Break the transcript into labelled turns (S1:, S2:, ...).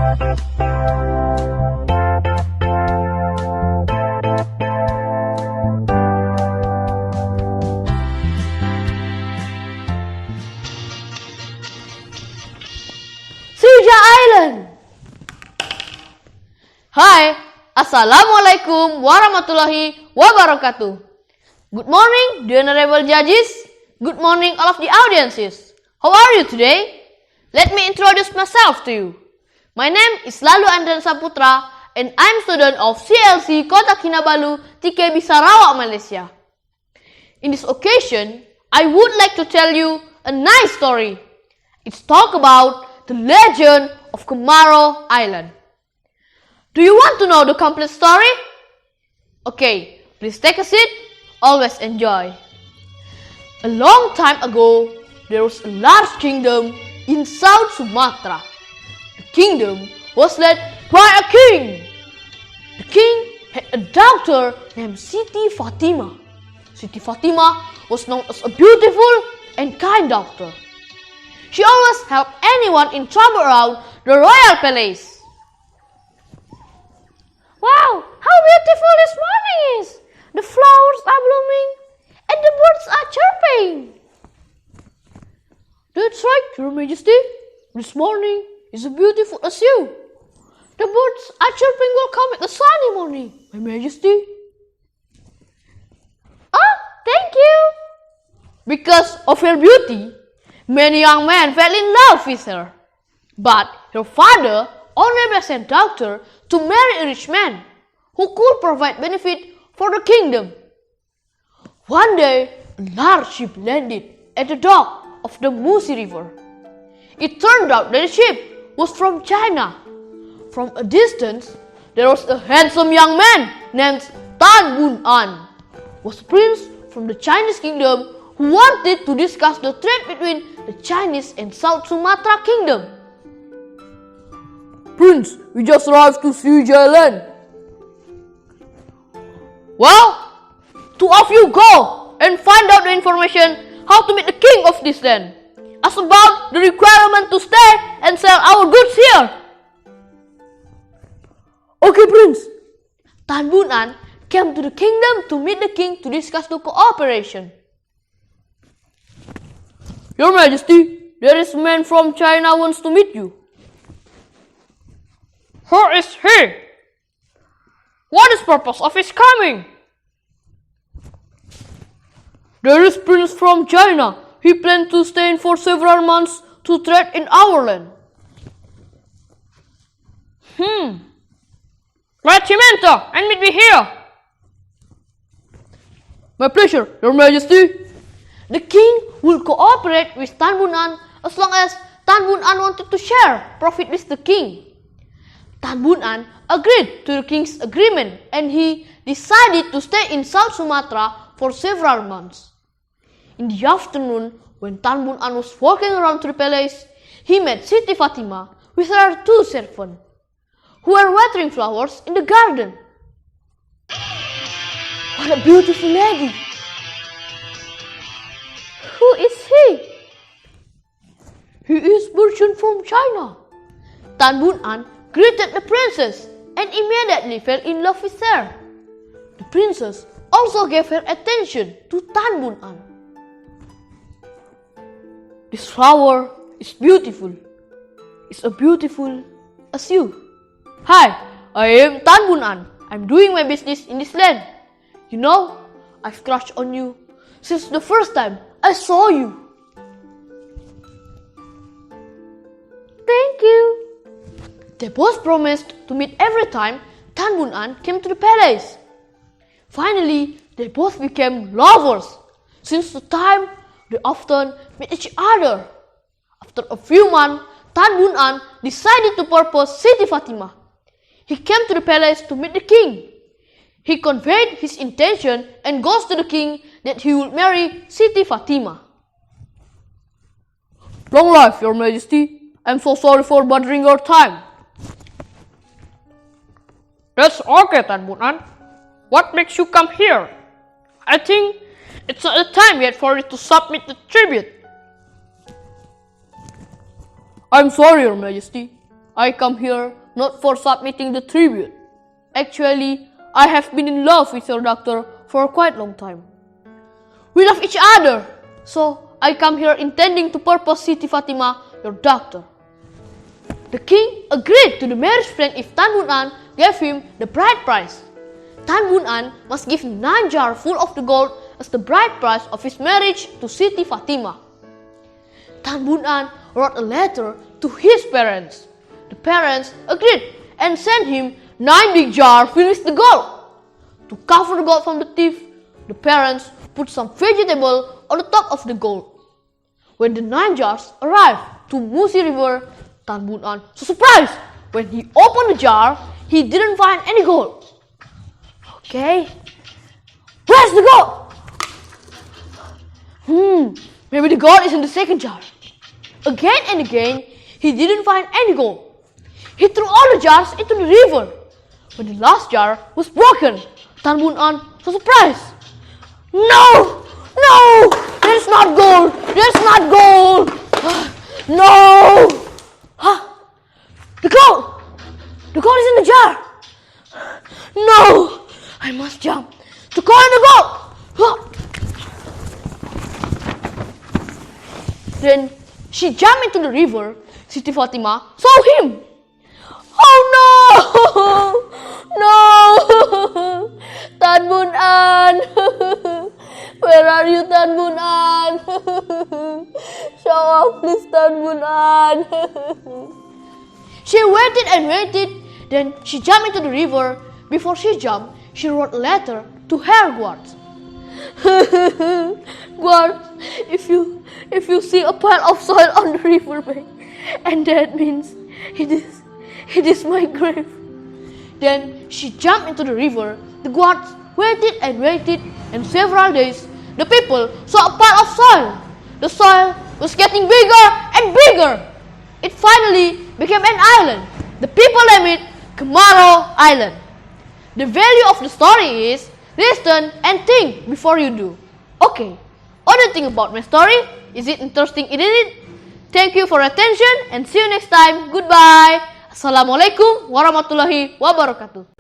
S1: Island. Hai, Assalamualaikum warahmatullahi wabarakatuh. Good morning, the honorable judges. Good morning, all of the audiences. How are you today? Let me introduce myself to you. My name is Andrian and I'm student of CLC Kota Kinabalu, TKB Sarawak, Malaysia. In this occasion, I would like to tell you a nice story. It's talk about the legend of Kemaro Island. Do you want to know the complete story? Okay, please take a seat. Always enjoy. A long time ago, there was a large kingdom in South Sumatra. The kingdom was led by a king. The king had a daughter named Siti Fatima. Siti Fatima was known as a beautiful and kind daughter. She always helped anyone in trouble around the royal palace. Wow, how beautiful this morning is! The flowers are blooming and the birds are chirping. That's right, Your Majesty. This morning is as beautiful as you. The birds are chirping welcome at the sunny morning, My Majesty. Oh, thank you. Because of her beauty, many young men fell in love with her. But her father only blessed her daughter to marry a rich man who could provide benefit for the kingdom. One day, a large ship landed at the dock of the Musi River. It turned out that the ship was from China. From a distance, there was a handsome young man named Tan Bun An, was a prince from the Chinese kingdom who wanted to discuss the trade between the Chinese and South Sumatra kingdom. Prince, we just arrived to Srija Island. Well, two of you go and find out the information how to meet the king of this land. Ask about the requirement to stay and sell our goods here. Okay, Prince. Tan Bun An came to the kingdom to meet the king to discuss the cooperation. Your Majesty, there is a man from China wants to meet you. Who is he? What is the purpose of his coming? There is Prince from China. He planned to stay in for several months to trade in our land. Let him enter and meet me here. My pleasure, Your Majesty. The king will cooperate with Tan Bun An as long as Tan Bun An wanted to share profit with the king. Tan Bun An agreed to the king's agreement and he decided to stay in South Sumatra for several months. In the afternoon, when Tan Bun An was walking around the palace, he met Siti Fatima with her two servants, who were watering flowers in the garden. What a beautiful lady! Who is he? He is merchant from China. Tan Bun An greeted the princess and immediately fell in love with her. The princess also gave her attention to Tan Bun An. This flower is beautiful. It's as beautiful as you. Hi, I am Tan Bun An. I'm doing my business in this land. You know, I've crushed on you since the first time I saw you. Thank you. They both promised to meet every time Tan Bun An came to the palace. Finally, they both became lovers. Since the time, they often met each other. After a few months, Tan Bun An decided to propose Siti Fatima. He came to the palace to meet the king. He conveyed his intention and goes to the king that he would marry Siti Fatima. Long life, Your Majesty. I'm so sorry for bothering your time. That's okay, Tan Bun An. What makes you come here? I think it's not the time yet for you to submit the tribute. I'm sorry, Your Majesty. I come here not for submitting the tribute. Actually, I have been in love with your doctor for quite a long time. We love each other, so I come here intending to propose Siti Fatima, your doctor. The king agreed to the marriage plan if Tan Bun An gave him the bride price. Tan Bun An must give 9 jars full of the gold as the bride price of his marriage to Siti Fatima. Tan Bun An wrote a letter to his parents. The parents agreed and sent him 9 big jars filled with the gold. To cover the gold from the thief, the parents put some vegetable on the top of the gold. When the 9 jars arrived to Musi River, Tan Bun An was surprised. When he opened the jar, he didn't find any gold. Okay, where's the gold? Maybe the gold is in the second jar. Again and again, he didn't find any gold. He threw all the jars into the river. When the last jar was broken, Tan Bun An was surprised. No! No! There's not gold! There's not gold! No! The gold! The gold is in the jar! No! I must jump to collect the gold! Then she jumped into the river. Siti Fatima saw him. Oh no! No! Tan Bun An! Where are you, Tan Bun An? Show up, please, Tan Bun An. She waited and waited. Then she jumped into the river. Before she jumped, she wrote a letter to her guards. Guards, if you see a pile of soil on the riverbank, and that means it is my grave. Then she jumped into the river. The guards waited and waited, and several days the people saw a pile of soil. The soil was getting bigger and bigger. It finally became an island. The people named it Kemaro Island. The value of the story is listen and think before you do. Okay, what do you think about my story? Is it interesting, isn't it? Thank you for your attention and see you next time. Goodbye. Assalamualaikum warahmatullahi wabarakatuh.